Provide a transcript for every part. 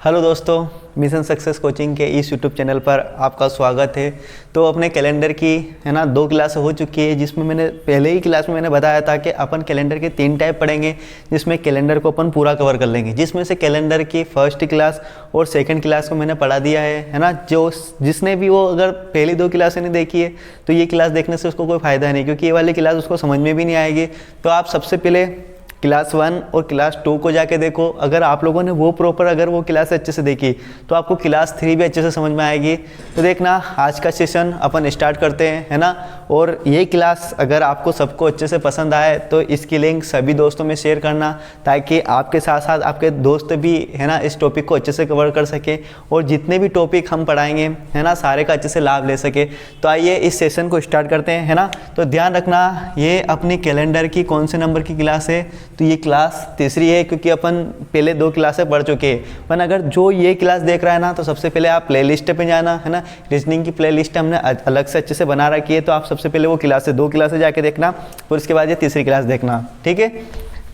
Hello दोस्तों, mission success coaching के इस यूट्यूब चैनल पर आपका स्वागत है। तो अपने कैलेंडर की है ना 2 क्लास हो चुकी है, जिसमें मैंने पहले ही क्लास में मैंने बताया था कि अपन कैलेंडर के 3 टाइप पढ़ेंगे, जिसमें कैलेंडर को अपन पूरा कवर कर लेंगे। जिसमें से कैलेंडर की फर्स्ट क्लास और सेकंड क्लास को मैंने पढ़ा दिया है ना। जिसने भी वो अगर पहली 2 क्लासें नहीं देखी है तो ये क्लास देखने से उसको कोई फ़ायदा नहीं, क्योंकि ये वाली क्लास उसको समझ में भी नहीं आएगी। तो आप सबसे पहले क्लास 1 और क्लास 2 को जाके देखो। अगर आप लोगों ने वो प्रॉपर अगर वो क्लास अच्छे से देखी तो आपको क्लास 3 भी अच्छे से समझ में आएगी। तो देखना, आज का सेशन अपन स्टार्ट करते हैं, है ना। और ये क्लास अगर आपको सबको अच्छे से पसंद आए तो इसकी लिंक सभी दोस्तों में शेयर करना, ताकि आपके साथ साथ आपके दोस्त भी है ना इस टॉपिक को अच्छे से कवर कर सके और जितने भी टॉपिक हम पढ़ाएंगे है ना सारे का अच्छे से लाभ ले सके। तो आइए इस सेशन को स्टार्ट करते हैं, है ना। तो ध्यान रखना, ये अपनी कैलेंडर की कौन से नंबर की क्लास है, तो ये क्लास तीसरी है, क्योंकि अपन पहले 2 क्लासें पढ़ चुके हैं। पर अगर जो ये क्लास देख रहा है ना, तो सबसे पहले आप प्लेलिस्ट पे जाना, है ना। रीजनिंग की प्लेलिस्ट हमने अलग से अच्छे से बना रखी है, तो आप सबसे पहले वो क्लासें 2 क्लासें जाके देखना, और उसके बाद ये तीसरी क्लास देखना, ठीक है।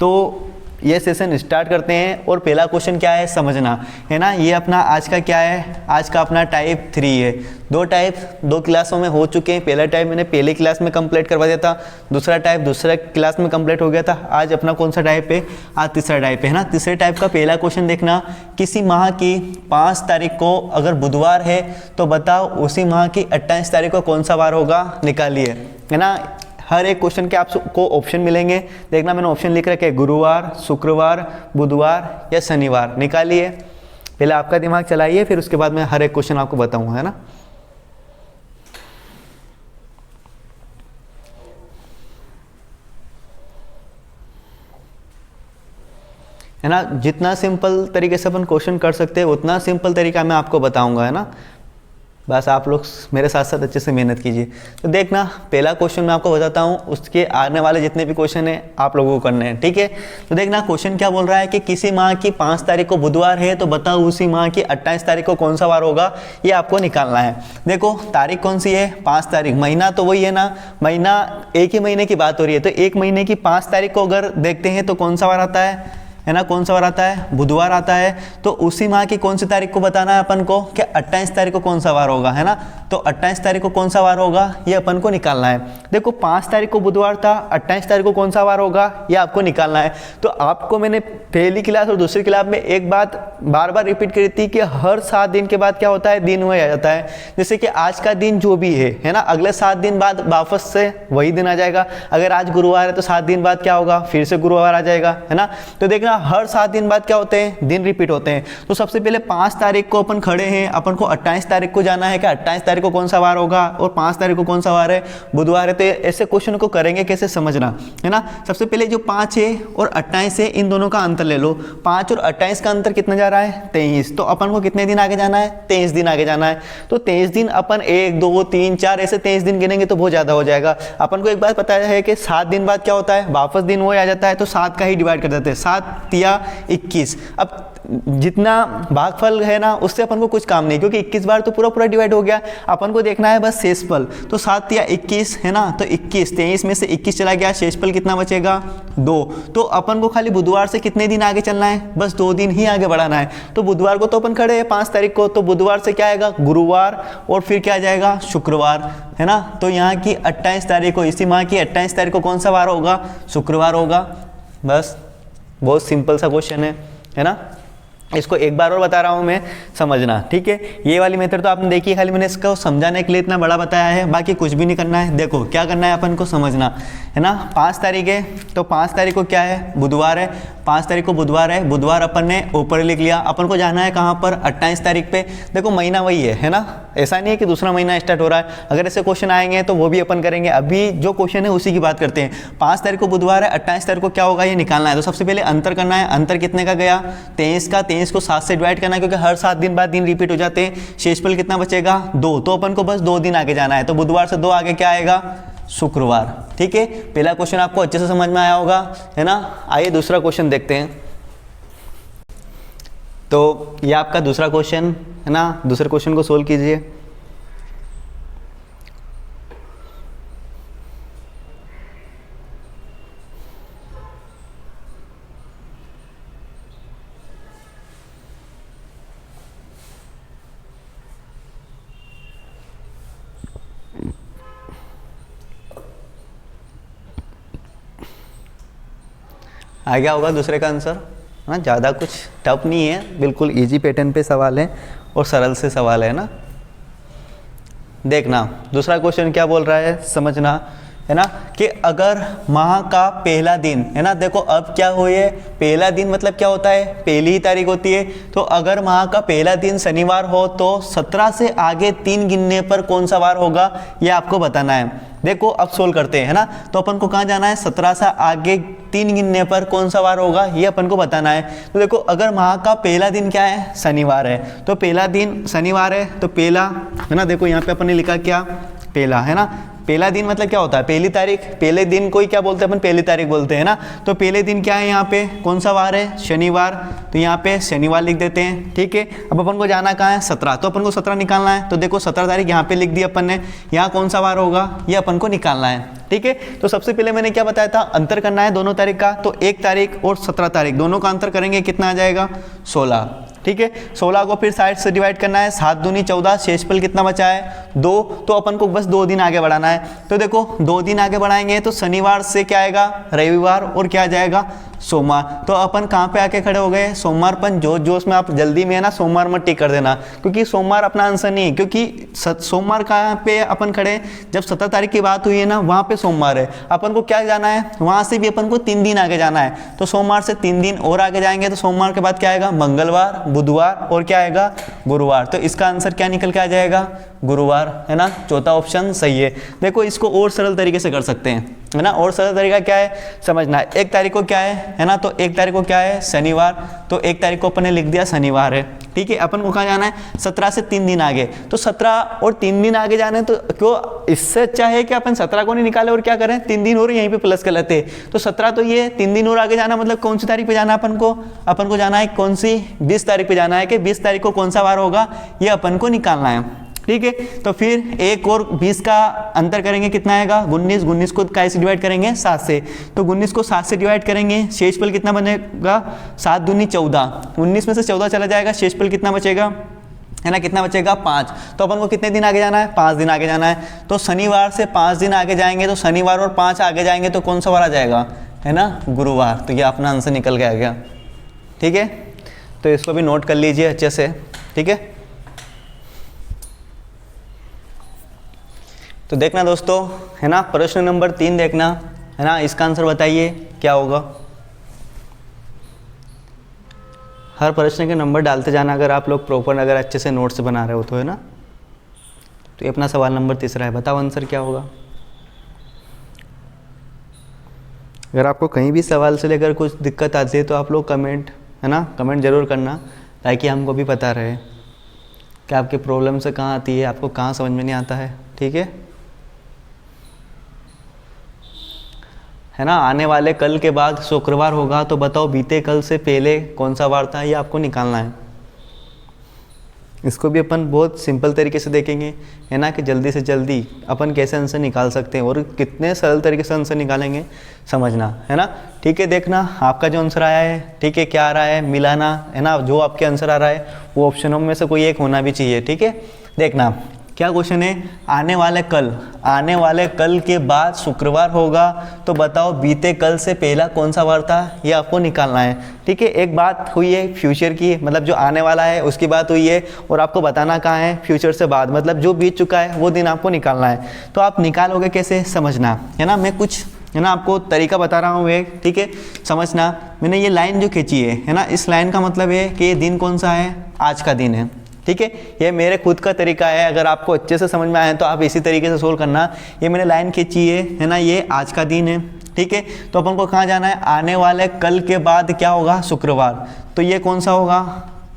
तो ये सेशन स्टार्ट करते हैं, और पहला क्वेश्चन क्या है समझना, है ना। ये अपना आज का क्या है, आज का अपना टाइप 3 है। 2 टाइप 2 क्लासों में हो चुके हैं। पहला टाइप मैंने पहले क्लास में कंप्लीट करवा दिया था, दूसरा टाइप दूसरा क्लास में कंप्लीट हो गया था। आज अपना कौन सा टाइप है, आज तीसरा टाइप है ना। तीसरे टाइप का पहला क्वेश्चन देखना, किसी माह की 5 तारीख को अगर बुधवार है तो बताओ उसी माह की 28 तारीख को कौन सा वार होगा, निकालिए, है ना। हर एक क्वेश्चन के आपको ऑप्शन मिलेंगे। देखना, मैंने ऑप्शन लिख रखे गुरुवार, शुक्रवार, बुधवार या शनिवार। निकालिए, पहले आपका दिमाग चलाइए, फिर उसके बाद मैं हर एक क्वेश्चन आपको बताऊंगा, है ना। है ना, जितना सिंपल तरीके से अपन क्वेश्चन कर सकते हैं उतना सिंपल तरीका मैं आपको बताऊंगा, है ना। बस आप लोग मेरे साथ साथ अच्छे से मेहनत कीजिए। तो देखना, पहला क्वेश्चन मैं आपको बताता हूँ, उसके आने वाले जितने भी क्वेश्चन हैं आप लोगों को करने हैं, ठीक है। तो देखना, क्वेश्चन क्या बोल रहा है कि किसी माह की 5 तारीख को बुधवार है तो बताओ उसी माह की 28 तारीख को कौन सा वार होगा, ये आपको निकालना है। देखो, तारीख कौन सी है, 5 तारीख। महीना तो वही है ना, महीना एक ही महीने की बात हो रही है, तो एक महीने की 5 तारीख को अगर देखते हैं तो कौन सा वार आता है ना, कौन सा वार आता है, बुधवार आता है। तो उसी माह की कौन सी तारीख को बताना है अपन को कि 28 तारीख को कौन सा वार होगा, है ना। तो 28 तारीख को कौन सा वार होगा ये अपन को निकालना है। देखो, 5 तारीख को बुधवार था, 28 तारीख को कौन सा वार होगा ये आपको निकालना है। तो आपको मैंने पहली क्लास और दूसरी क्लास में एक बात बार बार रिपीट करी थी कि हर 7 दिन के बाद क्या होता है, दिन वही आ जाता है। जैसे कि आज का दिन जो भी है ना, अगले 7 दिन बाद वापस से वही दिन आ जाएगा। अगर आज गुरुवार है तो 7 दिन बाद क्या होगा, फिर से गुरुवार आ जाएगा, है ना। तो देखना, हर 7 दिन बाद क्या होते हैं, दिन रिपीट होते हैं। तो सबसे पहले 5 तारीख को अपन खड़े हैं, अपन को 28 तारीख को जाना है कि 28 तारीख को कौन सा वार होगा और 5 तारीख को कौन सा वार है, बुधवार है। तो ऐसे क्वेश्चन को करेंगे कैसे, समझना, है ना। सबसे पहले जो 5 है और 28 है, इन दोनों का अंतर ले लो। 5 और 28 का अंतर कितना जा रहा है, 23। तो अपन को कितने दिन आगे जाना है, 23 दिन आगे जाना है। तो 23 दिन अपन 1 2 3 4 ऐसे 23 दिन गिनेंगे तो बहुत ज्यादा हो जाएगा। अपन को एक बात पता है कि 7 दिन बाद क्या होता है, वापस दिन वो आ जाता है, तो 7 का ही डिवाइड कर देते हैं, 7 या 21। अब जितना भागफल है ना उससे अपन को कुछ काम नहीं, क्योंकि 21 बार तो पूरा पूरा डिवाइड हो गया। अपन को देखना है बस शेषफल। तो 7 या 21 है ना, तो 21, 23 में से 21 चला गया, शेषफल कितना बचेगा, 2। तो अपन को खाली बुधवार से कितने दिन आगे चलना है, बस 2 दिन ही आगे बढ़ाना है। तो बुधवार को तो अपन खड़े हैं 5 तारीख को, तो बुधवार से क्या आएगा, गुरुवार, और फिर क्या आ जाएगा, शुक्रवार, है ना। तो यहाँ की 28 तारीख को, इसी माह की 28 तारीख को कौन सा वार होगा, शुक्रवार होगा। बस, बहुत सिंपल सा क्वेश्चन है ना। इसको एक बार और बता रहा हूँ मैं, समझना, ठीक है। ये वाली मेथड तो आपने देखी है, खाली मैंने इसको समझाने के लिए इतना बड़ा बताया है, बाकी कुछ भी नहीं करना है। देखो क्या करना है अपन को, समझना, है ना। 5 तारीख है तो 5 तारीख को क्या है, बुधवार है। 5 तारीख को बुधवार है, बुधवार अपन ने ऊपर लिख लिया। अपन को जाना है कहाँ पर, 28 तारीख पे। देखो महीना वही है ना, ऐसा नहीं है कि दूसरा महीना स्टार्ट हो रहा है। अगर ऐसे क्वेश्चन आएंगे तो वो भी अपन करेंगे। अभी जो क्वेश्चन है उसी की बात करते हैं। 5 तारीख को बुधवार है, 28 तारीख को क्या होगा ये निकालना है। तो सबसे पहले अंतर करना है। अंतर कितने का गया, 23 का। 23 को 7 से डिवाइड करना है, क्योंकि हर 7 दिन बाद दिन रिपीट हो जाते हैं। शेषफल कितना बचेगा, 2। तो अपन को बस 2 दिन आगे जाना है। तो बुधवार से 2 आगे क्या आएगा, शुक्रवार, ठीक है। पहला क्वेश्चन आपको अच्छे से समझ में आया होगा, है ना। आइए दूसरा क्वेश्चन देखते हैं। तो ये आपका दूसरा क्वेश्चन है ना, दूसरे क्वेश्चन को सोल्व कीजिए। आ गया होगा दूसरे का आंसर, है ना। ज़्यादा कुछ टफ नहीं है, बिल्कुल इजी पैटर्न पे सवाल है और सरल से सवाल है ना। देखना दूसरा क्वेश्चन क्या बोल रहा है, समझना, है ना, कि अगर माह का पहला दिन, है ना, देखो अब क्या हो, ये पहला दिन मतलब क्या होता है, पहली ही तारीख होती है। तो अगर माह का पहला दिन शनिवार हो तो 17 से आगे 3 गिनने पर कौन सा वार होगा, ये आपको बताना है। देखो अब सोल्व करते हैं, है ना। तो अपन को कहाँ जाना है, 17 से आगे 3 गिनने पर कौन सा वार होगा, ये अपन को बताना है। तो देखो अगर माह का पहला दिन क्या है, शनिवार है, तो पहला दिन शनिवार है, तो पहला, है ना, देखो यहाँ पे अपन ने लिखा क्या, पहला, है ना। पहला दिन मतलब क्या होता है, पहली तारीख, पहले दिन को ही क्या बोलते हैं अपन, पहली तारीख बोलते हैं ना। तो पहले दिन क्या है, यहाँ पे कौन सा वार है, शनिवार, तो यहाँ पे शनिवार लिख देते हैं, ठीक है। अब अपन को जाना कहाँ है, 17, तो अपन को 17 निकालना है। तो देखो 17 तारीख यहाँ पे लिख दी अपन ने, यहाँ कौन सा वार होगा, ये अपन को निकालना है, ठीक है। तो सबसे पहले मैंने क्या बताया था, अंतर करना है दोनों तारीख का। तो 1 तारीख और 17 तारीख दोनों का अंतर करेंगे, कितना आ जाएगा, 16, ठीक है। 16 को फिर 60 से डिवाइड करना है, 7 दूनी 14, शेषफल कितना बचा है, 2। तो अपन को बस 2 दिन आगे बढ़ाना है। तो देखो 2 दिन आगे बढ़ाएंगे तो शनिवार से क्या आएगा, रविवार, और क्या आ जाएगा, सोमवार। तो अपन कहाँ पे आके खड़े हो गए, सोमवार। अपन जोश में, आप जल्दी में, है ना, सोमवार मत टिक कर देना, क्योंकि सोमवार अपना आंसर नहीं है, क्योंकि सोमवार कहाँ पे अपन खड़े, जब 17 तारीख की बात हुई है ना, वहाँ पे सोमवार है। अपन को क्या जाना है, वहाँ से भी अपन को 3 दिन आगे जाना है। तो सोमवार से 3 दिन और आगे जाएंगे, तो सोमवार के बाद क्या आएगा, मंगलवार, बुधवार, और क्या आएगा, गुरुवार। तो इसका आंसर क्या निकल के आ जाएगा, गुरुवार, है ना। चौथा ऑप्शन सही है। देखो इसको और सरल तरीके से कर सकते हैं, है ना। और सरल तरीका क्या है, समझना है। 1 तारीख को क्या है ना, तो 1 तारीख को क्या है, शनिवार, तो 1 तारीख को अपन ने लिख दिया शनिवार है, ठीक है। अपन को कहाँ जाना है, 17 से 3 दिन आगे। तो 17 और 3 दिन आगे जाना है, तो क्यों, इससे अच्छा है कि अपन 17 को नहीं निकाले और क्या करें, 3 दिन और यहीं पे प्लस कर लेते हैं। तो 17, तो ये 3 दिन और आगे जाना, मतलब कौन सी तारीख पे जाना है अपन को जाना है कौन सी, 20 तारीख पे जाना है, कि 20 तारीख को कौन सा वार होगा, ये अपन को निकालना है, ठीक है। तो फिर 1 और 20 का अंतर करेंगे, कितना आएगा, 19, 19 को कैसे डिवाइड करेंगे, 7 से। तो 19 को 7 से डिवाइड करेंगे, शेषफल कितना बनेगा, 7 दूनी 14, 19 में से 14 चला जाएगा, शेषफल कितना बचेगा, है ना, कितना बचेगा, 5। तो अपन को कितने दिन आगे जाना है, 5 दिन आगे जाना है। तो शनिवार से 5 दिन आगे जाएंगे, तो शनिवार और 5 आगे जाएंगे तो कौन सा वार आ जाएगा, है ना, गुरुवार। तो ये अपना आंसर निकल के आ गया, ठीक है। तो इसको भी नोट कर लीजिए अच्छे से, ठीक है। तो देखना दोस्तों, है ना, प्रश्न नंबर 3 देखना, है ना, इसका आंसर बताइए क्या होगा। हर प्रश्न के नंबर डालते जाना, अगर आप लोग प्रॉपर, अगर अच्छे से नोट्स बना रहे हो तो, है ना। तो ये अपना सवाल नंबर 3 है, बताओ आंसर क्या होगा। अगर आपको कहीं भी सवाल से लेकर कुछ दिक्कत आती है तो आप लोग कमेंट, है ना, कमेंट जरूर करना, ताकि हमको भी पता रहे कि आपकी प्रॉब्लम से कहाँ आती है, आपको कहाँ समझ में नहीं आता है, ठीक है ना। आने वाले कल के बाद शुक्रवार होगा, तो बताओ बीते कल से पहले कौन सा वार था, ये आपको निकालना है। इसको भी अपन बहुत सिंपल तरीके से देखेंगे, है ना, कि जल्दी से जल्दी अपन कैसे आंसर निकाल सकते हैं और कितने सरल तरीके से आंसर निकालेंगे, समझना, है ना, ठीक है। देखना आपका जो आंसर आया है, ठीक है, क्या आ रहा है, मिलाना, है ना, जो आपके आंसर आ रहा है वो ऑप्शनों में से कोई एक होना भी चाहिए, ठीक है। देखना क्या क्वेश्चन है, आने वाले कल के बाद शुक्रवार होगा, तो बताओ बीते कल से पहला कौन सा वार था, ये आपको निकालना है, ठीक है। एक बात हुई है फ्यूचर की, मतलब जो आने वाला है उसकी बात हुई है, और आपको बताना कहाँ है, फ्यूचर से बाद, मतलब जो बीत चुका है वो दिन आपको निकालना है। तो आप निकालोगे कैसे, समझना, है ना। मैं कुछ, है ना, आपको तरीका बता रहा हूँ एक, ठीक है, समझना। मैंने ये लाइन जो खींची है ना, इस लाइन का मतलब है कि ये दिन कौन सा है, आज का दिन है, ठीक है। ये मेरे खुद का तरीका है, अगर आपको अच्छे से समझ में आए तो आप इसी तरीके से सोल्व करना। ये मैंने लाइन खींची है ना, ये आज का दिन है, ठीक है। तो अपन को कहाँ जाना है, आने वाले कल के बाद क्या होगा, शुक्रवार। तो ये कौन सा होगा,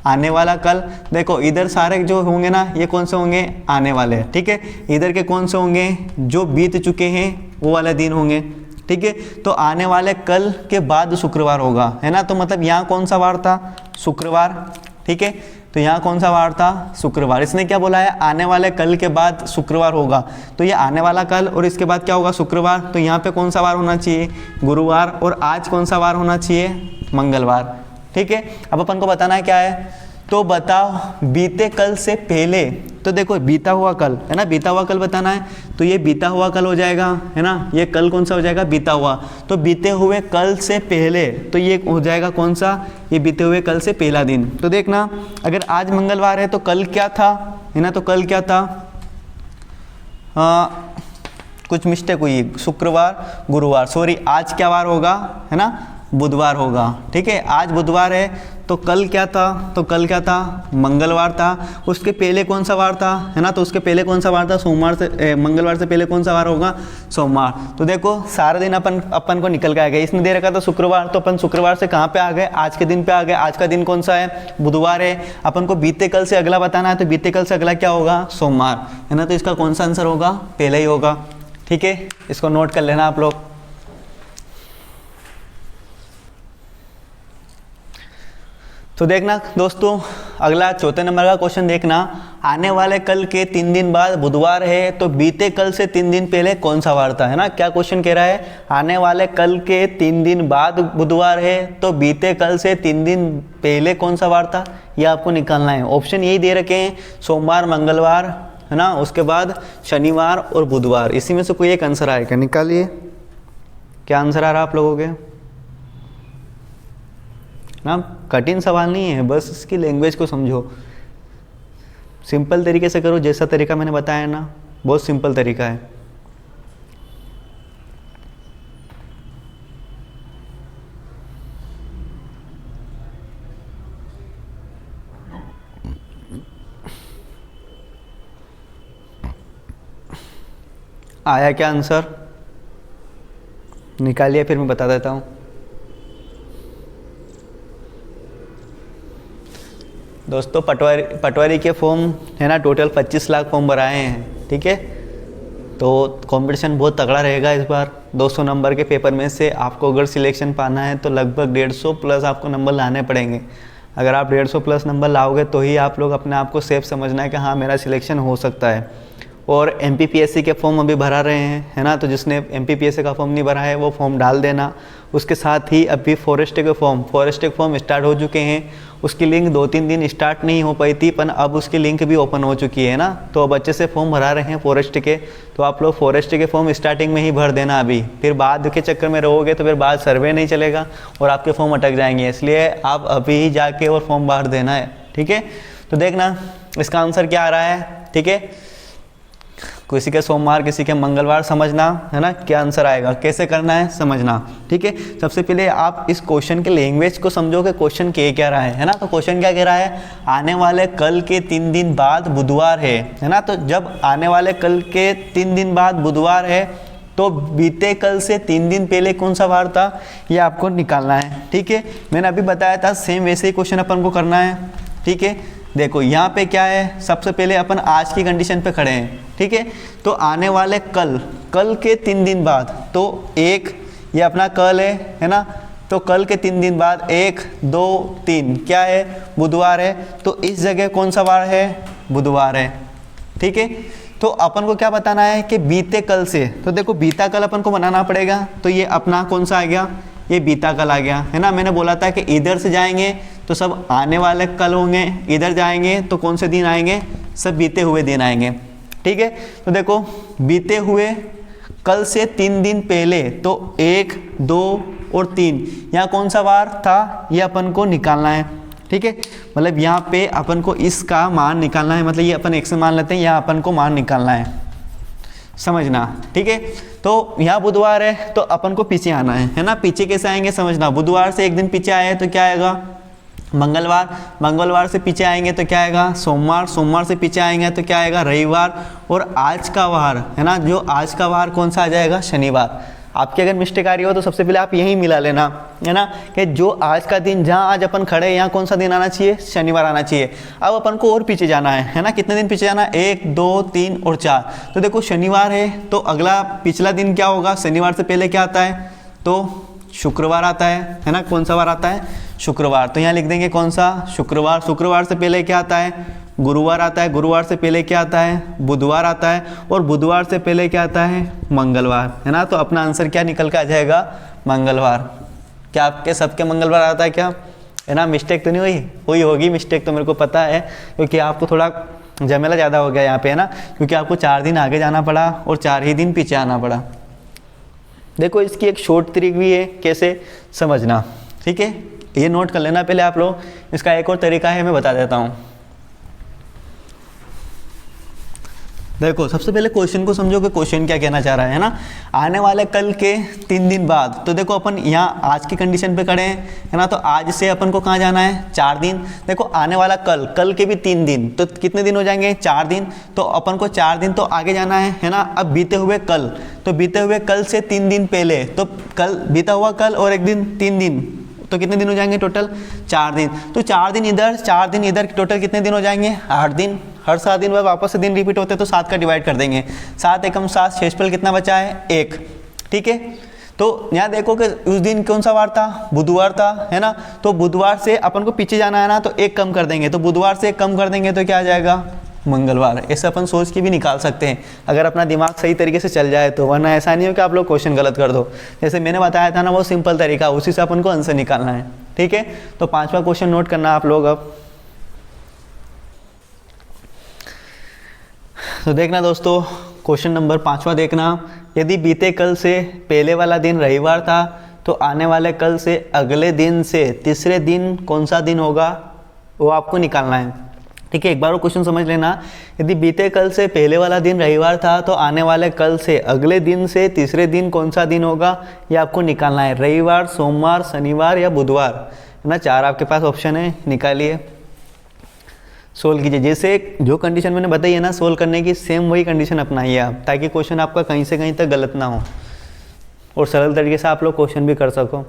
आने वाला कल। देखो इधर सारे जो होंगे ना, ये कौन से होंगे, आने वाले, ठीक है। इधर के कौन से होंगे, जो बीत चुके हैं वो वाले दिन होंगे, ठीक है। तो आने वाले कल के बाद शुक्रवार होगा, है ना। तो मतलब यहाँ कौन सा वार था, शुक्रवार, ठीक है। तो यहाँ कौन सा वार था, शुक्रवार। इसने क्या बोला है, आने वाले कल के बाद शुक्रवार होगा, तो ये आने वाला कल और इसके बाद क्या होगा, शुक्रवार। तो यहाँ पे कौन सा वार होना चाहिए, गुरुवार, और आज कौन सा वार होना चाहिए, मंगलवार, ठीक है। अब अपन को बताना है क्या है, तो बताओ बीते कल से पहले, तो देखो बीता हुआ कल है ना, बीता हुआ कल बताना है, तो ये बीता हुआ कल हो जाएगा है ना, ये कल कौन सा हो जाएगा, बीता हुआ। तो बीते हुए कल से पहले, तो ये हो जाएगा कौन सा, ये बीते हुए कल से पहला दिन। तो देखना अगर आज मंगलवार है तो कल क्या था, है ना, तो कल क्या था, कुछ मिस्टेक हुई, शुक्रवार गुरुवार, सॉरी आज क्या वार होगा, है ना, बुधवार होगा। ठीक है, आज बुधवार है तो कल क्या था, तो कल क्या था, मंगलवार था। उसके पहले कौन सा वार था, है ना, तो उसके पहले कौन सा वार था, सोमवार से, मंगलवार से पहले कौन सा वार होगा, सोमवार। तो देखो सारा दिन अपन को निकल के आ गया, इसने दे रखा था शुक्रवार, तो अपन शुक्रवार से कहाँ पे आ गए, आज के दिन पे आ गए। आज का दिन कौन सा है, बुधवार है। अपन को बीते कल से अगला बताना है, तो बीते कल से अगला क्या होगा, सोमवार, है ना, तो इसका कौन सा आंसर होगा, पहले ही होगा। ठीक है, इसको नोट कर लेना आप लोग। तो देखना दोस्तों, अगला चौथे नंबर का क्वेश्चन देखना, आने वाले कल के 3 दिन बाद बुधवार है, तो बीते कल से 3 दिन पहले कौन सा वार था, है ना। क्या क्वेश्चन कह रहा है, आने वाले कल के 3 दिन बाद बुधवार है, तो बीते कल से 3 दिन पहले कौन सा वार था, ये आपको निकालना है। ऑप्शन यही दे रखे हैं, सोमवार, मंगलवार, है ना, उसके बाद शनिवार और बुधवार, इसी में से कोई एक आंसर आएगा, निकालिए क्या आंसर आ रहा है आप लोगों के ना। कठिन सवाल नहीं है, बस इसकी लैंग्वेज को समझो, सिंपल तरीके से करो, जैसा तरीका मैंने बताया ना, बहुत सिंपल तरीका है। आया क्या आंसर, निकालिए, फिर मैं बता देता हूँ। दोस्तों पटवारी के फॉर्म है ना, टोटल 25 लाख फॉर्म भराए हैं। ठीक है, तो कंपटीशन बहुत तगड़ा रहेगा इस बार। 200 नंबर के पेपर में से आपको अगर सिलेक्शन पाना है तो लगभग 150 प्लस आपको नंबर लाने पड़ेंगे। अगर आप 150 प्लस नंबर लाओगे तो ही आप लोग अपने आप को सेफ समझना है कि हाँ मेरा सिलेक्शन हो सकता है। और MPPSC के फॉर्म अभी भरा रहे हैं, है ना, तो जिसने MPPSC का फॉर्म नहीं भरा है वो फॉर्म डाल देना। उसके साथ ही अभी फॉरेस्ट के फॉर्म स्टार्ट हो चुके हैं। उसकी लिंक 2-3 दिन स्टार्ट नहीं हो पाई थी, पर अब उसकी लिंक भी ओपन हो चुकी है ना, तो अब अच्छे से फॉर्म भरा रहे हैं फॉरेस्ट के। तो आप लोग फॉरेस्ट के फॉर्म स्टार्टिंग में ही भर देना अभी, फिर बाद के चक्कर में रहोगे तो फिर बाद सर्वे नहीं चलेगा और आपके फॉर्म अटक जाएंगे, इसलिए आप अभी ही जाके और फॉर्म भर देना है। ठीक है, तो देखना इसका आंसर क्या आ रहा है। ठीक है, किसी के सोमवार, किसी के मंगलवार, समझना है ना क्या आंसर आएगा, कैसे करना है समझना। ठीक है, सबसे पहले आप इस क्वेश्चन के लैंग्वेज को समझो कि क्वेश्चन क्या रहा है ना। तो क्वेश्चन क्या कह रहा है, आने वाले कल के 3 दिन बाद बुधवार है ना, तो जब आने वाले कल के 3 दिन बाद बुधवार है तो बीते कल से 3 दिन पहले कौन सा वार था, ये आपको निकालना है। ठीक है, मैंने अभी बताया था सेम वैसे ही क्वेश्चन अपन को करना है। ठीक है, देखो यहाँ पे क्या है, सबसे पहले अपन आज की कंडीशन पे खड़े हैं। ठीक है, तो आने वाले कल के 3 दिन बाद, तो एक ये अपना कल है ना, तो कल के 3 दिन बाद 1, 2, 3 क्या है, बुधवार है, तो इस जगह कौन सा वार है, बुधवार है। ठीक है, तो अपन को क्या बताना है कि बीते कल से, तो देखो बीता कल अपन को बनाना पड़ेगा, तो ये अपना कौन सा आ गया, ये बीता कल आ गया, है ना। मैंने बोला था कि इधर से जाएंगे तो सब आने वाले कल होंगे, इधर जाएंगे तो कौन से दिन आएंगे, सब बीते हुए दिन आएंगे। ठीक है, तो देखो बीते हुए कल से 3 दिन पहले, तो 1, 2 और 3 यहाँ कौन सा वार था, ये अपन को निकालना है। ठीक है, मतलब यहाँ पे अपन को इसका मान निकालना है, मतलब ये अपन एक से मान लेते हैं, यहाँ अपन को मान निकालना है, समझना। ठीक है, तो यहाँ बुधवार है तो अपन को पीछे आना है ना। पीछे कैसे आएंगे समझना, बुधवार से एक दिन पीछे आए तो क्या आएगा, मंगलवार से पीछे आएंगे तो क्या आएगा, सोमवार से पीछे आएंगे तो क्या आएगा, रविवार, और आज का वार है ना, जो आज का वार कौन सा आ जाएगा, शनिवार। आपकी अगर मिस्टेक आ रही हो तो सबसे पहले आप यही मिला लेना, है ना, कि जो आज का दिन, जहाँ आज अपन खड़े हैं यहाँ कौन सा दिन आना चाहिए, शनिवार आना चाहिए। अब अपन को और पीछे जाना है ना, कितने दिन पीछे जाना है, 1, 2, 3 और 4। तो देखो शनिवार है तो अगला पिछला दिन क्या होगा, शनिवार से पहले क्या आता है, तो शुक्रवार आता है ना, कौन सा वार आता है, शुक्रवार। तो यहाँ लिख देंगे कौन सा, शुक्रवार। शुक्रवार से पहले क्या आता है, गुरुवार आता है। गुरुवार से पहले क्या आता है, बुधवार आता है। और बुधवार से पहले क्या आता है, मंगलवार, है ना। तो अपना आंसर क्या निकल के आ जाएगा, मंगलवार। क्या आपके सबके मंगलवार आता है क्या, है ना, मिस्टेक तो नहीं हुई? हुई होगी मिस्टेक तो मेरे को पता है, क्योंकि आपको थोड़ा झमेला ज़्यादा हो गया यहाँ पे, है ना, क्योंकि आपको 4 दिन आगे जाना पड़ा और 4 ही दिन पीछे आना पड़ा। देखो इसकी एक शॉर्ट ट्रिक भी है कैसे समझना, ठीक है, ये नोट कर लेना पहले आप लोग। इसका एक और तरीका है, मैं बता देता हूँ। देखो सबसे पहले क्वेश्चन को समझो कि क्वेश्चन क्या कहना चाह रहा है ना। आने वाले कल के 3 दिन बाद, तो देखो अपन यहाँ आज की कंडीशन पे खड़े हैं, है ना, तो आज से अपन को कहाँ जाना है? 4 दिन। देखो आने वाला कल, कल के भी 3 दिन, तो कितने दिन हो जाएंगे? 4 दिन। तो अपन को 4 दिन तो आगे जाना है ना। अब बीते हुए कल, तो बीते हुए कल से 3 दिन पहले, तो कल बीता हुआ कल और एक दिन 3 दिन, तो कितने दिन हो जाएंगे टोटल? 4 दिन। तो 4 दिन इधर 4 दिन इधर, टोटल कितने दिन हो जाएंगे? 8 दिन। हर 7 दिन बाद वापस से दिन रिपीट होते हैं, तो 7 का डिवाइड कर देंगे। 7 एकम 7, शेषफल कितना बचा है? 1। ठीक है, तो यहाँ देखो कि उस दिन कौन सा वार था? बुधवार था, है ना। तो बुधवार से अपन को पीछे जाना है ना, तो 1 कम कर देंगे, तो बुधवार से 1 कम कर देंगे तो क्या आ जाएगा? मंगलवार। ऐसे अपन सोच के भी निकाल सकते हैं अगर अपना दिमाग सही तरीके से चल जाए तो, वरना ऐसा नहीं हो कि आप लोग क्वेश्चन गलत कर दो। जैसे मैंने बताया था ना, वो सिंपल तरीका, उसी से अपन को आंसर निकालना है। ठीक है, तो 5वां क्वेश्चन नोट करना आप लोग। अब तो देखना दोस्तों, क्वेश्चन नंबर 5वां देखना। यदि बीते कल से पहले वाला दिन रविवार था, तो आने वाले कल से अगले दिन से तीसरे दिन कौन सा दिन होगा, वो आपको निकालना है। ठीक है, एक बार वो क्वेश्चन समझ लेना। यदि बीते कल से पहले वाला दिन रविवार था, तो आने वाले कल से अगले दिन से तीसरे दिन कौन सा दिन होगा, ये आपको निकालना है। रविवार, सोमवार, शनिवार या बुधवार, है ना। 4 आपके पास ऑप्शन है, निकालिए, सोल्व कीजिए। जैसे जो कंडीशन मैंने बताई है ना सोल्व करने की, सेम वही कंडीशन अपनाइए आप, ताकि क्वेश्चन आपका कहीं से कहीं तक गलत ना हो और सरल तरीके से आप लोग क्वेश्चन भी कर सको।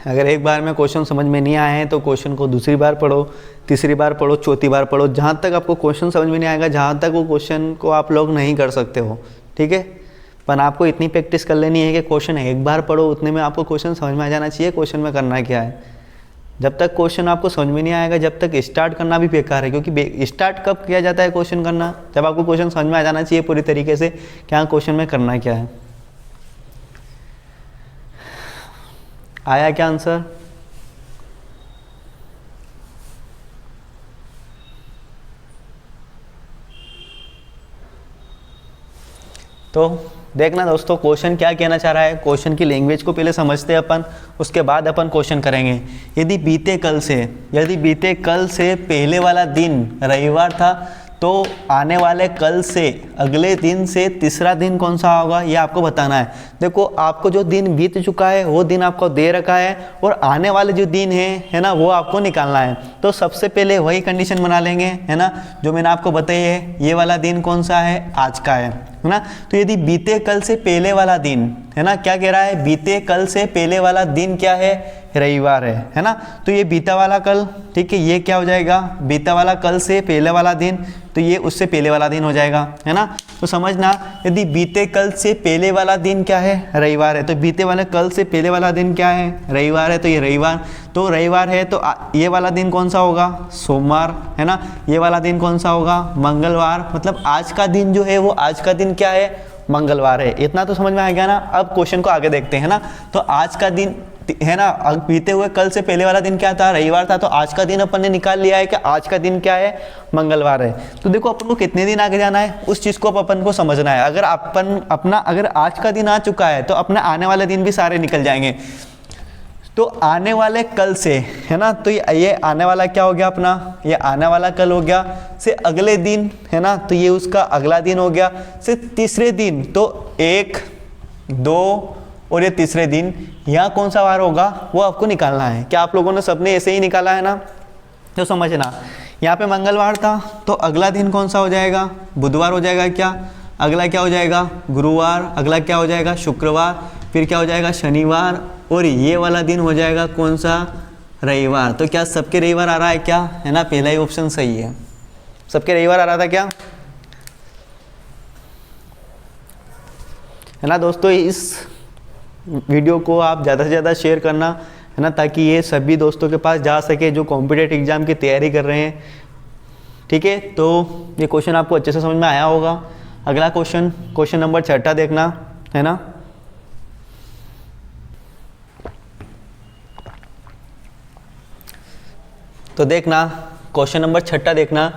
अगर एक बार में क्वेश्चन समझ में नहीं आए हैं तो क्वेश्चन को दूसरी बार पढ़ो, तीसरी बार पढ़ो, चौथी बार पढ़ो, जहाँ तक आपको क्वेश्चन समझ में नहीं आएगा, जहाँ तक वो क्वेश्चन को आप लोग नहीं कर सकते हो। ठीक है, पर आपको इतनी प्रैक्टिस कर लेनी है कि क्वेश्चन एक बार पढ़ो, उतने में आपको क्वेश्चन समझ में आ जाना चाहिए क्वेश्चन में करना क्या है। जब तक क्वेश्चन आपको समझ में नहीं आएगा, जब तक स्टार्ट करना भी बेकार है, क्योंकि स्टार्ट कब किया जाता है क्वेश्चन करना? जब आपको क्वेश्चन समझ में आ जाना चाहिए पूरी तरीके से क्या क्वेश्चन में करना क्या है। आया क्या आंसर? तो देखना दोस्तों, क्वेश्चन क्या कहना चाह रहा है। क्वेश्चन की लैंग्वेज को पहले समझते हैं अपन, उसके बाद अपन क्वेश्चन करेंगे। यदि बीते कल से पहले वाला दिन रविवार था, तो आने वाले कल से अगले दिन से तीसरा दिन कौन सा होगा, ये आपको बताना है। देखो आपको जो दिन बीत चुका है वो दिन आपको दे रखा है, और आने वाले जो दिन है ना, वो आपको निकालना है। तो सबसे पहले वही कंडीशन बना लेंगे, है ना, जो मैंने आपको बताई है। ये वाला दिन कौन सा है? आज का है ना। तो यदि बीते कल से पहले वाला दिन, है ना, क्या कह रहा है? बीते कल से पहले वाला दिन क्या है? रविवार है ना। तो ये बीता वाला कल, ठीक है, ये क्या हो जाएगा? बीता वाला कल से पहले वाला दिन, तो ये उससे पहले वाला दिन हो जाएगा, है ना। तो समझना, यदि बीते कल से पहले वाला दिन क्या है? रविवार है, तो बीते वाले कल से पहले वाला दिन क्या है? रविवार है, तो ये रविवार। तो रविवार है, तो ये वाला दिन कौन सा होगा? सोमवार, है ना। ये वाला दिन कौन सा होगा? मंगलवार। मतलब आज का दिन जो है वो आज का दिन क्या है? मंगलवार है। इतना तो समझ में आ गया ना। अब क्वेश्चन को आगे देखते हैं ना। तो आज का दिन है ना, बीते हुए कल से पहले वाला दिन क्या था? रविवार था। तो आज का दिन अपन ने निकाल लिया है कि आज का दिन क्या है? मंगलवार है। तो देखो अपन को कितने दिन आगे जाना है, उस चीज को अपन को समझना है। अगर अगर आज का दिन आ चुका है, तो अपने आने वाले दिन भी सारे निकल जाएंगे। तो आने वाले कल से, है ना, तो ये आने वाला क्या हो गया अपना? ये आने वाला कल हो गया, से अगले दिन, है ना, तो ये उसका अगला दिन हो गया, से तीसरे दिन, तो 1, 2 और ये तीसरे दिन, यहाँ कौन सा वार होगा वो आपको निकालना है। क्या आप लोगों ने सबने ऐसे ही निकाला है ना? तो समझना, यहाँ पे मंगलवार था, तो अगला दिन कौन सा हो जाएगा? बुधवार हो जाएगा। क्या अगला क्या हो जाएगा? गुरुवार। अगला क्या हो जाएगा? शुक्रवार। फिर क्या हो जाएगा? शनिवार। और ये वाला दिन हो जाएगा कौन सा? रविवार। तो क्या सबके रविवार आ रहा है क्या? है ना, पहला ही ऑप्शन सही है, सबके रविवार आ रहा था क्या? है ना दोस्तों, इस वीडियो को आप ज़्यादा से ज़्यादा शेयर करना, है ना, ताकि ये सभी दोस्तों के पास जा सके जो कॉम्पिटिटिव एग्ज़ाम की तैयारी कर रहे हैं। ठीक है, तो ये क्वेश्चन आपको अच्छे से समझ में आया होगा। अगला क्वेश्चन नंबर 6 देखना, है ना। तो देखना क्वेश्चन नंबर 6 देखना,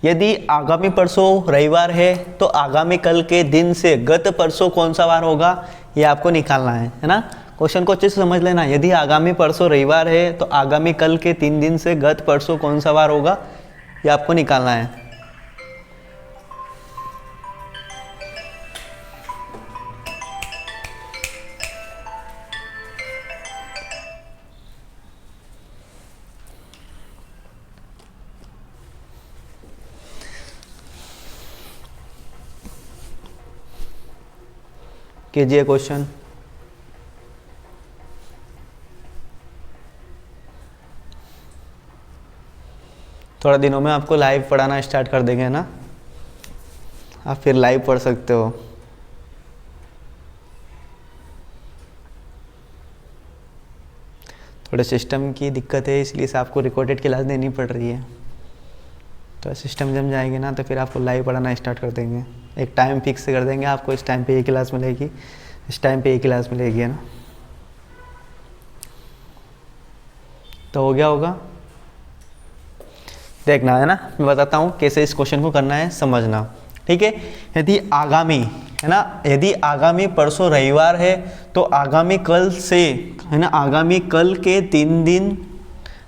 यदि आगामी परसों रविवार है तो आगामी कल के दिन से गत परसों कौन सा वार होगा, ये आपको निकालना है ना। क्वेश्चन को अच्छे से समझ लेना। यदि आगामी परसों रविवार है तो आगामी कल के 3 दिन से गत परसों कौन सा वार होगा, ये आपको निकालना है। कीजिए क्वेश्चन। थोड़ा दिनों में आपको लाइव पढ़ाना स्टार्ट कर देंगे ना, आप फिर लाइव पढ़ सकते हो। थोड़े सिस्टम की दिक्कत है, इसलिए से आपको रिकॉर्डेड क्लास देनी पड़ रही है। तो सिस्टम जम जाएंगे ना तो फिर आपको लाइव पढ़ाना स्टार्ट कर देंगे। एक टाइम फिक्स कर देंगे आपको, इस टाइम पे ये क्लास मिलेगी, इस टाइम पे ये क्लास मिलेगी, है ना। तो हो गया होगा, देखना है ना। मैं बताता हूँ कैसे इस क्वेश्चन को करना है, समझना। ठीक है, यदि आगामी, है ना, यदि आगामी परसों रविवार है तो आगामी कल से, है ना, आगामी कल के 3 दिन,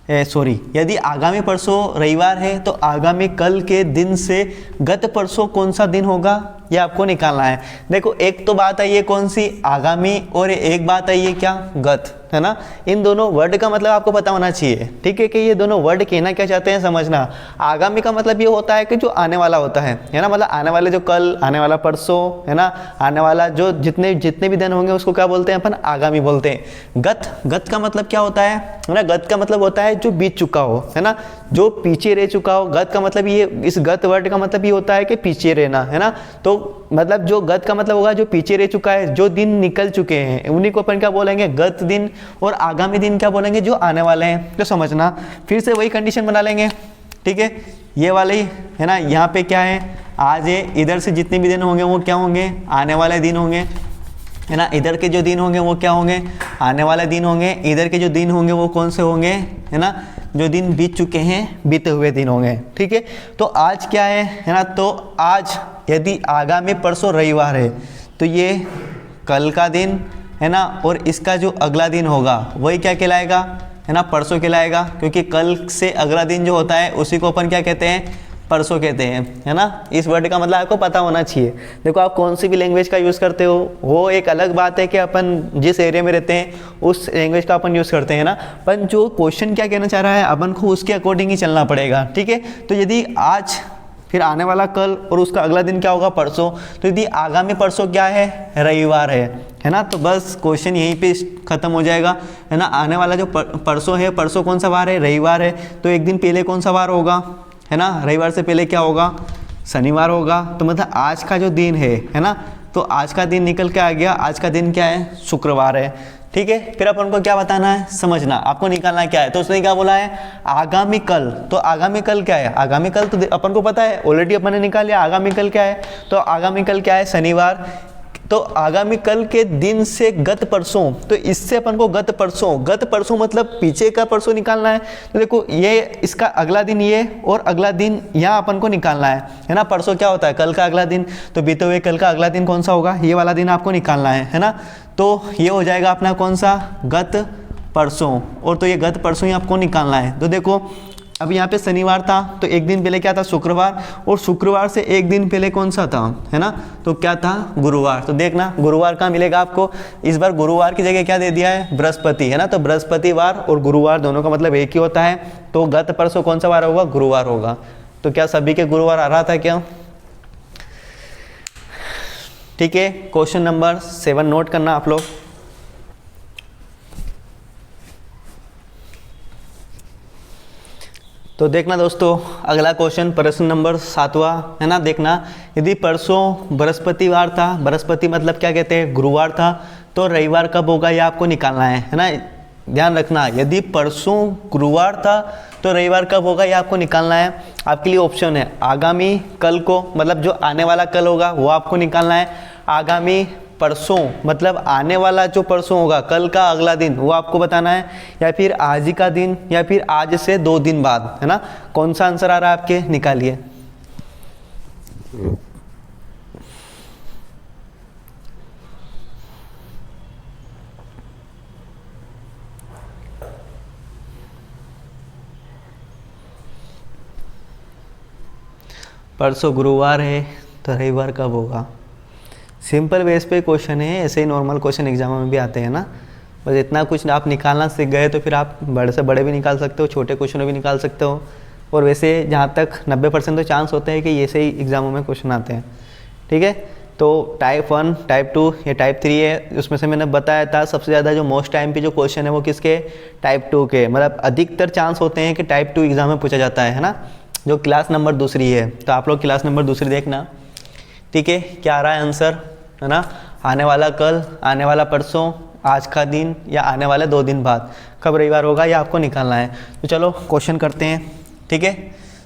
यदि आगामी परसों रविवार है तो आगामी कल के दिन से गत परसों कौन सा दिन होगा, ये आपको निकालना है। देखो, एक तो बात है ये कौन सी, आगामी, और एक बात है ये क्या, गत, है ना। इन दोनों वर्ड का मतलब आपको पता होना चाहिए। ठीक है, कि ये दोनों वर्ड कहना क्या चाहते हैं समझना। आगामी का मतलब ये होता है कि जो आने वाला होता है ना, मतलब आने वाले, जो कल, आने वाला परसों, है ना, आने वाला जो जितने भी दिन होंगे उसको क्या बोलते हैं अपन, आगामी बोलते हैं। गत का मतलब क्या होता है ना, गत का मतलब होता है जो बीत चुका हो, है ना, जो पीछे रह चुका हो। गत का मतलब ये, इस गत वर्ड का मतलब ये होता है कि पीछे रहना, है ना। तो मतलब जो गत का मतलब होगा जो पीछे रह चुका है, जो दिन निकल चुके हैं, उन्हीं को अपन क्या बोलेंगे, गत दिन। और आगामी दिन क्या बोलेंगे, जो आने वाले हैं। तो समझना, फिर से वही कंडीशन बना लेंगे। ठीक है, ये वाले ही, है ना, यहाँ पे क्या है, आज है, इधर से जितने भी दिन होंगे वो क्या होंगे, आने वाले दिन होंगे, है ना। इधर के जो दिन होंगे वो क्या होंगे, आने वाले दिन होंगे। इधर के जो दिन होंगे वो कौन से होंगे, है ना, जो दिन बीत चुके हैं, बीते हुए दिन होंगे। ठीक है, तो आज क्या है ना, तो आज यदि आगामी परसों रविवार है तो ये कल का दिन, है ना, और इसका जो अगला दिन होगा वही क्या कहलाएगा, है ना, परसों कहलाएगा। क्योंकि कल से अगला दिन जो होता है उसी को अपन क्या कहते हैं, परसों कहते हैं, है ना। इस वर्ड का मतलब आपको पता होना चाहिए। देखो, आप कौन सी भी लैंग्वेज का यूज़ करते हो, वो एक अलग बात है कि अपन जिस एरिया में रहते हैं उस लैंग्वेज का अपन यूज़ करते हैं ना, पर जो क्वेश्चन क्या कहना चाह रहा है अपन को उसके अकॉर्डिंग ही चलना पड़ेगा। ठीक है, तो यदि आज, फिर आने वाला कल, और उसका अगला दिन क्या होगा, परसों। तो यदि आगामी परसों क्या है, रविवार है ना, तो बस क्वेश्चन यहीं पे खत्म हो जाएगा, है ना। आने वाला जो परसों है, परसों कौन सा वार है, रविवार है, तो एक दिन पहले कौन सा वार होगा, है ना, रविवार से पहले क्या होगा, शनिवार होगा। तो मतलब आज का जो दिन है ना, तो आज का दिन निकल के आ गया, आज का दिन क्या है, शुक्रवार है। ठीक है, फिर अपन को क्या बताना है, समझना, आपको निकालना क्या है। तो उसने क्या बोला है, आगामी कल। तो आगामी कल क्या है, आगामी कल तो अपन को पता है, ऑलरेडी अपन ने निकाल लिया। आगामी कल क्या है, तो आगामी कल क्या है, शनिवार। तो आगामी कल के दिन से गत परसों, तो इससे अपन को गत परसों मतलब पीछे का परसों निकालना है। तो देखो, ये इसका अगला दिन ये, और अगला दिन यहाँ अपन को निकालना है ना। परसों क्या होता है, कल का अगला दिन, तो बीते हुए कल का अगला दिन कौन सा होगा, ये वाला दिन आपको निकालना है ना। तो ये हो जाएगा अपना कौन सा, गत परसों। और तो ये गत परसों ही आपको निकालना है। तो देखो, अब यहाँ पे शनिवार था, तो एक दिन पहले क्या था, शुक्रवार, और शुक्रवार से एक दिन पहले कौन सा था, है ना, तो क्या था, गुरुवार। तो देखना गुरुवार कहाँ मिलेगा आपको, इस बार गुरुवार की जगह क्या दे दिया है, बृहस्पति, है ना। तो बृहस्पतिवार और गुरुवार दोनों का मतलब एक ही होता है। तो गत परसों कौन सा वार होगा, गुरुवार होगा। तो क्या सभी के गुरुवार आ रहा था क्या। ठीक है, क्वेश्चन नंबर 7 नोट करना आप लोग। तो देखना दोस्तों, अगला क्वेश्चन प्रश्न नंबर 7वां, है ना। देखना, यदि परसों बृहस्पतिवार था, बृहस्पति मतलब क्या कहते हैं, गुरुवार था, तो रविवार कब होगा ये आपको निकालना है ना। ध्यान रखना, यदि परसों गुरुवार था तो रविवार कब होगा ये आपको निकालना है। आपके लिए ऑप्शन है आगामी कल को, मतलब जो आने वाला कल होगा वो आपको निकालना है। आगामी परसों मतलब आने वाला जो परसों होगा, कल का अगला दिन, वो आपको बताना है, या फिर आज ही का दिन, या फिर आज से 2 दिन बाद, है ना। कौन सा आंसर आ रहा है आपके, निकालिए। परसों गुरुवार है तो रविवार कब होगा। सिंपल बेस पे क्वेश्चन है, ऐसे ही नॉर्मल क्वेश्चन एग्जाम में भी आते हैं ना। बस इतना कुछ आप निकालना सीख गए तो फिर आप बड़े से बड़े भी निकाल सकते हो, छोटे क्वेश्चन भी निकाल सकते हो। और वैसे जहाँ तक 90% तो चांस होते हैं कि ऐसे ही एग्जामों में क्वेश्चन आते हैं, ठीक है। तो टाइप 1, टाइप 2 या टाइप 3 है, उसमें से मैंने बताया था सबसे ज़्यादा जो मोस्ट टाइम पे जो क्वेश्चन है वो किसके, टाइप 2 के। मतलब अधिकतर चांस होते हैं कि टाइप 2 एग्जाम में पूछा जाता है ना। जो क्लास नंबर दूसरी है, तो आप लोग क्लास नंबर दूसरी देखना, ठीक है। क्या आ रहा है आंसर, है ना। आने वाला कल, आने वाला परसों, आज का दिन, या आने वाले 2 दिन बाद कब रविवार होगा ये आपको निकालना है। तो चलो क्वेश्चन करते हैं, ठीक है।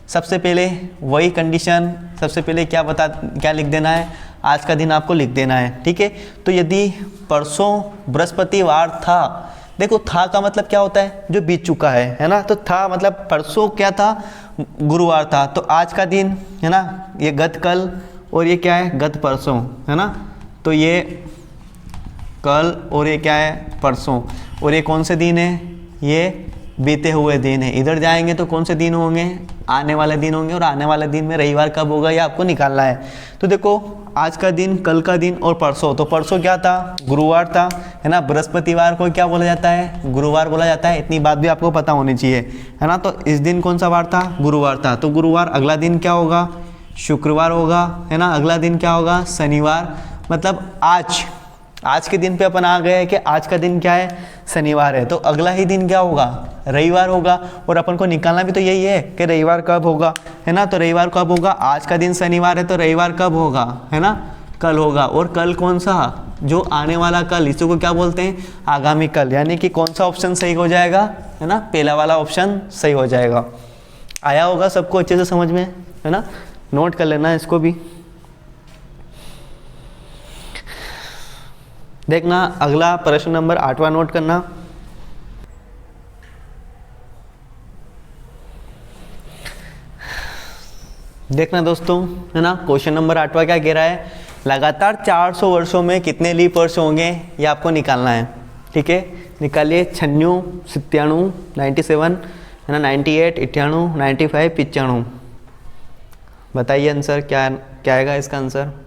सबसे पहले वही कंडीशन, सबसे पहले क्या लिख देना है, आज का दिन आपको लिख देना है, ठीक है। तो यदि परसों बृहस्पतिवार था, देखो था का मतलब क्या होता है, जो बीत चुका है ना। तो था मतलब परसों क्या था, गुरुवार था, तो आज का दिन, है ना, ये गत कल, और ये क्या है, गत परसों, है ना। तो ये कल और ये क्या है, परसों, और ये कौन से दिन है, ये बीते हुए दिन है। इधर जाएंगे तो कौन से दिन होंगे, आने वाले दिन होंगे, और आने वाले दिन में रविवार कब होगा ये आपको निकालना है। तो देखो आज का दिन, कल का दिन और परसों, तो परसों क्या था, गुरुवार था, है ना। बृहस्पतिवार को क्या बोला जाता है, गुरुवार बोला जाता है, इतनी बात भी आपको पता होनी चाहिए, है ना। तो इस दिन कौन सा वार था, गुरुवार था, तो गुरुवार, अगला दिन क्या होगा, शुक्रवार होगा, है ना। अगला दिन क्या होगा, शनिवार, मतलब आज के दिन पे अपन आ गए कि आज का दिन क्या है, शनिवार है, तो अगला ही दिन क्या होगा, रविवार होगा। और अपन को निकालना भी तो यही है कि रविवार कब होगा, है ना। तो रविवार कब होगा, आज का दिन शनिवार है, तो रविवार कब होगा, है ना, कल होगा। और कल कौन सा, जो आने वाला कल, इसी को क्या बोलते हैं, आगामी कल। यानी कि कौन सा ऑप्शन सही हो जाएगा, है ना, पहला वाला ऑप्शन सही हो जाएगा। आया होगा सबको अच्छे से समझ में, है ना। नोट कर लेना इसको भी। देखना अगला प्रश्न नंबर 8वां नोट करना। देखना दोस्तों, है ना, क्वेश्चन नंबर 8वां क्या कह रहा है, लगातार 400 वर्षों में कितने लीप वर्ष होंगे ये आपको निकालना है, ठीक है। निकालिए। 96, 97, 97, है ना, 98, 98, 95, 95। बताइए आंसर क्या आएगा इसका आंसर।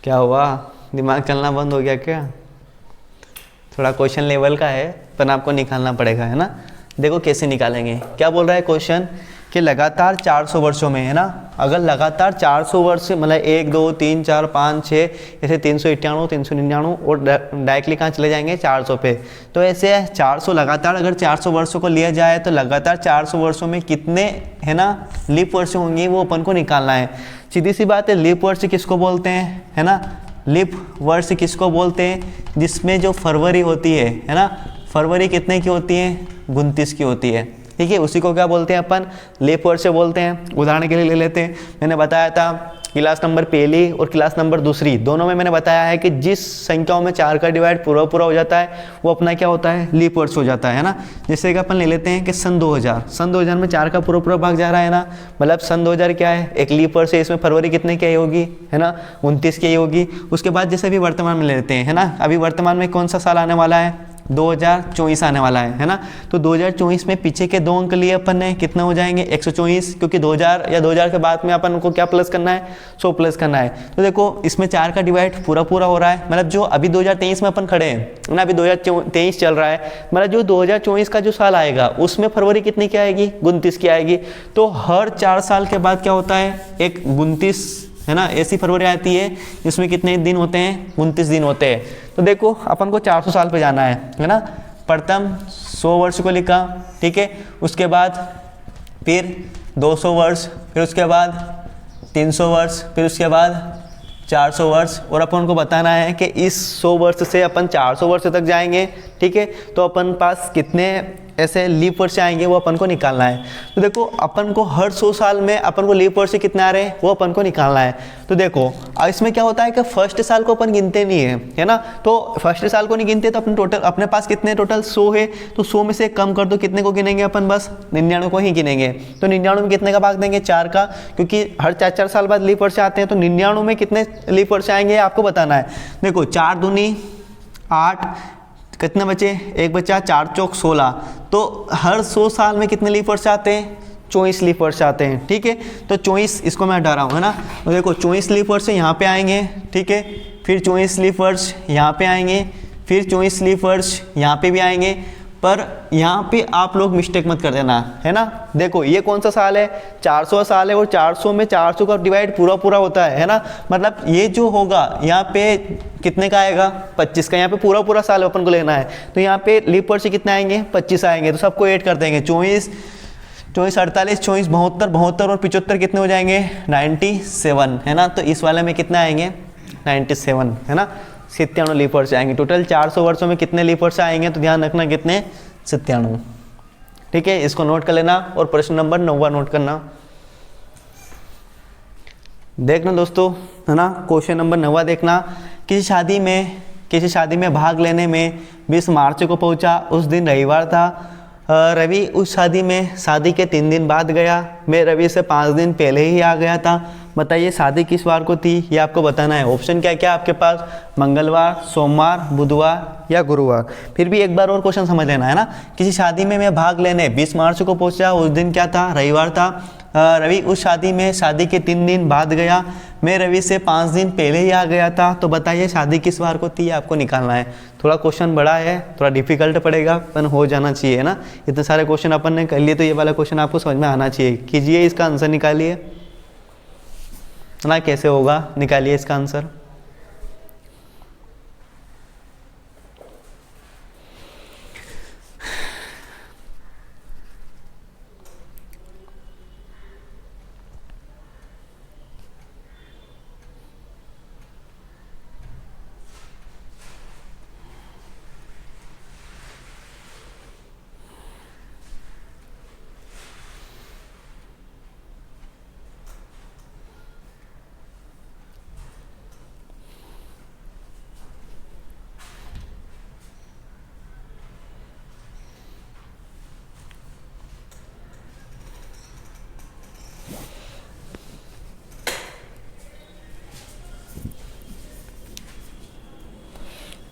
क्या हुआ, दिमाग चलना बंद हो गया क्या। थोड़ा क्वेश्चन लेवल का है पर आपको निकालना पड़ेगा, है ना। देखो कैसे निकालेंगे, क्या बोल रहा है क्वेश्चन कि लगातार 400 वर्षों में, है ना। अगर लगातार 400 वर्ष मतलब 1 2 3 4 5 6 ऐसे 391 399 और डायरेक्टली कहाँ चले जाएंगे 400 पे। तो ऐसे 400 लगातार, अगर 400 वर्षों को लिया जाए तो लगातार 400 वर्षों में कितने, है ना, लीप वर्ष होंगे वो अपन को निकालना है। सीधी सी बात है, लीप वर्ष किसको बोलते हैं, है ना। लीप वर्ष किसको बोलते हैं, जिसमें जो फरवरी होती है ना, फरवरी कितने की होती है, 29 की होती है, ठीक है। उसी को क्या बोलते हैं अपन, लीप वर्ष बोलते हैं। उदाहरण के लिए ले लेते हैं, मैंने बताया था क्लास नंबर पहली और क्लास नंबर दूसरी दोनों में मैंने बताया है कि जिस संख्याओं में 4 का डिवाइड पूरा पूरा हो जाता है वो अपना क्या होता है, लीप वर्ष हो जाता है ना। जैसे कि अपन ले लेते हैं कि सन 2000 में 4 का पूरा पूरा भाग जा रहा है ना, मतलब सन 2000 क्या है, एक लीप वर्ष है, इसमें फरवरी कितने की होगी, है ना, 29 की होगी। उसके बाद जैसे अभी वर्तमान में ले लेते हैं, है ना, अभी वर्तमान में कौन सा साल आने वाला है, 2024 आने वाला है ना। तो 2024 में पीछे के 2 अंक लिए अपन ने कितना हो जाएंगे, 124, क्योंकि 2000 या 2000 के बाद में अपन को क्या प्लस करना है, 100 प्लस करना है। तो देखो इसमें 4 का डिवाइड पूरा पूरा हो रहा है, मतलब जो अभी 2023 में अपन खड़े हैं ना, अभी 2023 चल रहा है, मतलब जो 2024 का जो साल आएगा उसमें फरवरी कितनी की आएगी, 29 की आएगी। तो हर 4 साल के बाद क्या होता है, एक 29, है ना, ऐसी फरवरी आती है जिसमें कितने दिन होते हैं, 29 दिन होते हैं। तो देखो अपन को 400 साल पे जाना है ना। प्रथम 100 वर्ष को लिखा, ठीक है, उसके बाद फिर 200 वर्ष, फिर उसके बाद 300 वर्ष, फिर उसके बाद 400 वर्ष, और अपन को बताना है कि इस 100 वर्ष से अपन 400 वर्ष तक जाएंगे, ठीक है। तो अपन पास कितने ऐसे लीप वर्ष आएंगे वो अपन को निकालना है। तो देखो अपन को हर 100 साल में अपन को लीप वर्ष कितने आ रहे हैं वो अपन को निकालना है। तो देखो इसमें क्या होता है कि फर्स्ट साल को अपन गिनते नहीं है ना, तो फर्स्ट साल को नहीं गिनते, तो अपन टोटल अपने पास कितने टोटल 100 है, तो 100 में से कम कर दो, कितने को गिनेंगे अपन, बस 99 को ही गिनेंगे। तो 99 में कितने का भाग देंगे, 4 का, क्योंकि हर 4 साल बाद लीप वर्ष आते हैं। तो 99 में कितने लीप वर्ष आएंगे आपको बताना है। देखो 4 दूनी 8, कितने बचे, 1 बचा, 4 चौक 16। तो हर 100 साल में कितने लीप वर्ष आते हैं, 24 लीप वर्ष आते हैं, ठीक है। तो 24 इसको मैं हटा रहा हूँ, है ना। तो देखो 24 लीप वर्ष यहाँ पे आएंगे, ठीक है, फिर 24 लीप वर्ष यहाँ पे आएंगे, फिर 24 लीप वर्ष यहाँ पे भी आएंगे। पर यहाँ पे आप लोग मिस्टेक मत कर देना, है ना। देखो ये कौन सा साल है, 400 साल है, और 400 में 400 का डिवाइड पूरा पूरा होता है ना। मतलब ये जो होगा यहाँ पे कितने का आएगा, 25 का, यहाँ पे पूरा पूरा साल अपन को लेना है। तो यहाँ पे लीप वर्ष कितने आएंगे, 25 आएंगे। तो सबको ऐड कर देंगे, 24, 48, 72, 72 और 75 कितने हो जाएंगे, 97, है ना। तो इस वाले में कितने आएंगे, 97, है ना, 97 लीप वर्ष आएंगे। टोटल 400 वर्षों में कितने लीप वर्ष आएंगे, तो ध्यान रखना कितने, 97, ठीक है। इसको नोट कर लेना और प्रश्न नंबर 9 नोट करना। देखना दोस्तों, है ना, क्वेश्चन नंबर 9 देखना। किसी शादी में भाग लेने में 20 मार्च को पहुंचा, उस दिन रविवार था। रवि उस शादी में शादी के 3 दिन बाद गया, मैं रवि से 5 दिन पहले ही आ गया था। बताइए शादी किस वार को थी, ये आपको बताना है। ऑप्शन क्या क्या आपके पास, मंगलवार, सोमवार, बुधवार या गुरुवार। फिर भी एक बार और क्वेश्चन समझ लेना, है ना। किसी शादी में मैं भाग लेने 20 मार्च को पहुंचा, उस दिन क्या था, रविवार था। रवि उस शादी में शादी के 3 दिन बाद गया, मैं रवि से 5 दिन पहले ही आ गया था। तो बताइए शादी किस वार को थी, आपको निकालना है। थोड़ा क्वेश्चन बड़ा है, थोड़ा डिफिकल्ट पड़ेगा, पर हो जाना चाहिए, है ना। इतने सारे क्वेश्चन अपन ने कर लिए, तो ये वाला क्वेश्चन आपको समझ में आना चाहिए। कीजिए, इसका आंसर निकालिए ना, कैसे होगा, निकालिए इसका आंसर।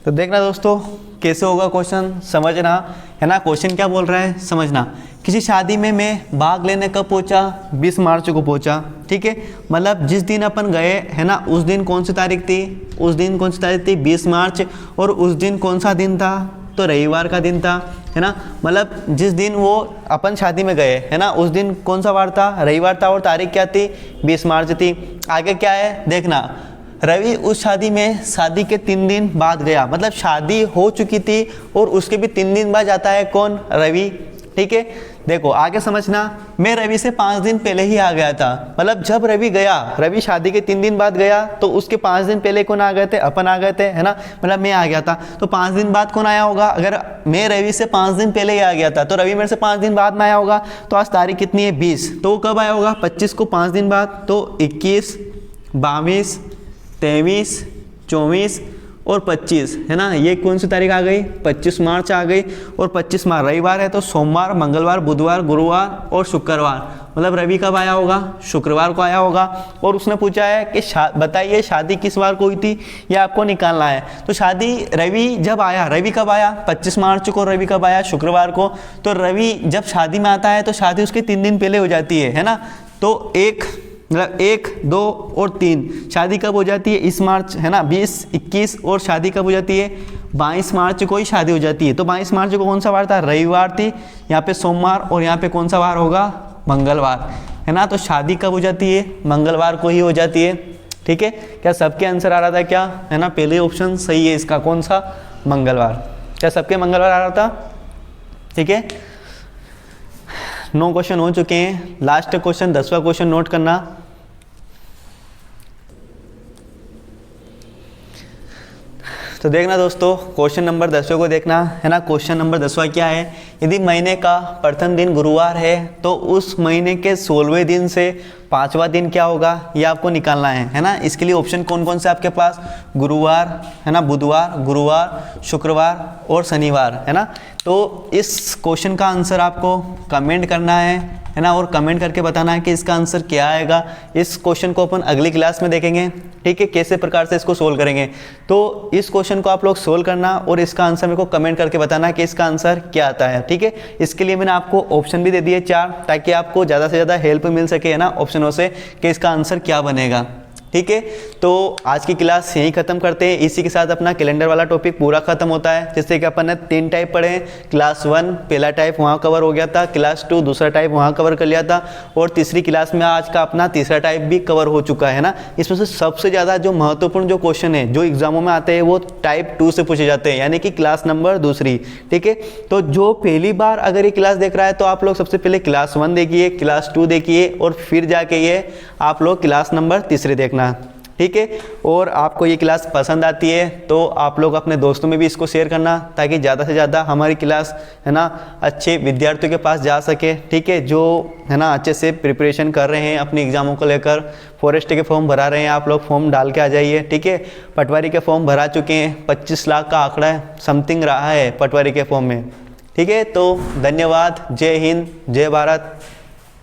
तो देखना दोस्तों कैसे होगा क्वेश्चन, समझना, है ना। क्वेश्चन क्या बोल रहा है, समझना। किसी शादी में मैं भाग लेने कब पहुंचा, 20 मार्च को पहुंचा, ठीक है। मतलब जिस दिन अपन गए, है ना, उस दिन कौन सी तारीख थी, उस दिन कौन सी तारीख थी, 20 मार्च। और उस दिन कौन सा दिन था, तो रविवार का दिन था, है ना। मतलब जिस दिन वो अपन शादी में गए, है ना, उस दिन कौन सा वार था, रविवार था, और तारीख क्या थी, 20 मार्च थी। आगे क्या है देखना, रवि उस शादी में शादी के 3 दिन बाद गया, मतलब शादी हो चुकी थी और उसके भी 3 दिन बाद जाता है कौन, रवि, ठीक है। देखो आगे समझना, मैं रवि से 5 दिन पहले ही आ गया था। मतलब जब रवि गया, रवि शादी के 3 दिन बाद गया, तो उसके 5 दिन पहले कौन आ गए थे, अपन आ गए थे, है ना। मतलब मैं आ गया था, तो 5 दिन बाद कौन आया होगा। अगर मैं रवि से 5 दिन पहले ही आ गया था, तो रवि मेरे से 5 दिन बाद में आया होगा। तो आज तारीख कितनी है, 20, तो कब आया होगा, 25 को 5 दिन बाद, तो 21, 22, 23, 24 और 25 है ना। ये कौन सी तारीख आ गई? 25 मार्च आ गई। और 25 मार्च रविवार है, तो सोमवार, मंगलवार, बुधवार, गुरुवार और शुक्रवार। मतलब रवि कब आया होगा? शुक्रवार को आया होगा। और उसने पूछा है कि बताइए शादी किस वार को हुई थी, ये आपको निकालना है। तो शादी रवि जब आया, रवि कब आया? 25 मार्च को रवि कब आया? शुक्रवार को। तो रवि जब शादी में आता है तो शादी उसके 3 दिन पहले हो जाती है ना। तो 1, 2 और 3 शादी कब हो जाती है? इस मार्च है ना, 20, 21। और शादी कब हो जाती है? 22 मार्च को ही शादी हो जाती है। तो 22 मार्च को कौन सा वार था? रविवार थी। यहाँ पे सोमवार और यहाँ पे कौन सा वार होगा? मंगलवार है ना। तो शादी कब हो जाती है? मंगलवार को ही हो जाती है। ठीक है, क्या सबके आंसर आ रहा था क्या? है ना, पहले ऑप्शन सही है इसका। कौन सा? मंगलवार। क्या सबके मंगलवार आ रहा था? ठीक है, 9 क्वेश्चन हो चुके हैं। लास्ट क्वेश्चन 10वां क्वेश्चन नोट करना। तो देखना दोस्तों, क्वेश्चन नंबर 10वें को देखना है ना। क्वेश्चन नंबर 10वां क्या है? यदि महीने का प्रथम दिन गुरुवार है तो उस महीने के 16वें दिन से 5वां दिन क्या होगा, ये आपको निकालना है ना। इसके लिए ऑप्शन कौन कौन से आपके पास? गुरुवार है ना, बुधवार, गुरुवार, शुक्रवार और शनिवार है ना। तो इस क्वेश्चन का आंसर आपको कमेंट करना है ना, और कमेंट करके बताना है कि इसका आंसर क्या आएगा। इस क्वेश्चन को अपन अगली क्लास में देखेंगे। ठीक है, कैसे प्रकार से इसको सोल्व करेंगे। तो इस क्वेश्चन को आप लोग सोल्व करना और इसका आंसर मेरे को कमेंट करके बताना कि इसका आंसर क्या आता है। ठीक है, इसके लिए मैंने आपको ऑप्शन भी दे दिए 4, ताकि आपको ज़्यादा से ज़्यादा हेल्प मिल सके है ना ऑप्शनों से कि इसका आंसर क्या बनेगा। ठीक है, तो आज की क्लास यहीं ख़त्म करते हैं। इसी के साथ अपना कैलेंडर वाला टॉपिक पूरा ख़त्म होता है। जैसे कि अपन ने 3 टाइप पढ़े हैं। क्लास 1 पहला टाइप वहाँ कवर हो गया था, क्लास 2 दूसरा टाइप वहाँ कवर कर लिया था, और तीसरी क्लास में आज का अपना तीसरा टाइप भी कवर हो चुका है ना। इसमें से सबसे ज़्यादा जो महत्वपूर्ण जो क्वेश्चन है जो एग्जामों में आते हैं वो टाइप 2 से पूछे जाते हैं, यानी कि क्लास नंबर दूसरी। ठीक है, तो जो पहली बार अगर ये क्लास देख रहा है तो आप लोग सबसे पहले क्लास 1 देखिए, क्लास 2 देखिए, और फिर जाके ये आप लोग क्लास नंबर तीसरे देखना। ठीक है, और आपको ये क्लास पसंद आती है तो आप लोग अपने दोस्तों में भी इसको शेयर करना, ताकि ज़्यादा से ज़्यादा हमारी क्लास है ना अच्छे विद्यार्थियों के पास जा सके। ठीक है, जो है ना अच्छे से प्रिपरेशन कर रहे हैं अपने एग्जामों को लेकर, फॉरेस्ट के फॉर्म भरा रहे हैं, आप लोग फॉर्म डाल के आ जाइए। ठीक है, पटवारी के फॉर्म भरा चुके हैं, 25 लाख का आंकड़ा है समथिंग रहा है पटवारी के फॉर्म में। ठीक है, तो धन्यवाद, जय हिंद, जय भारत।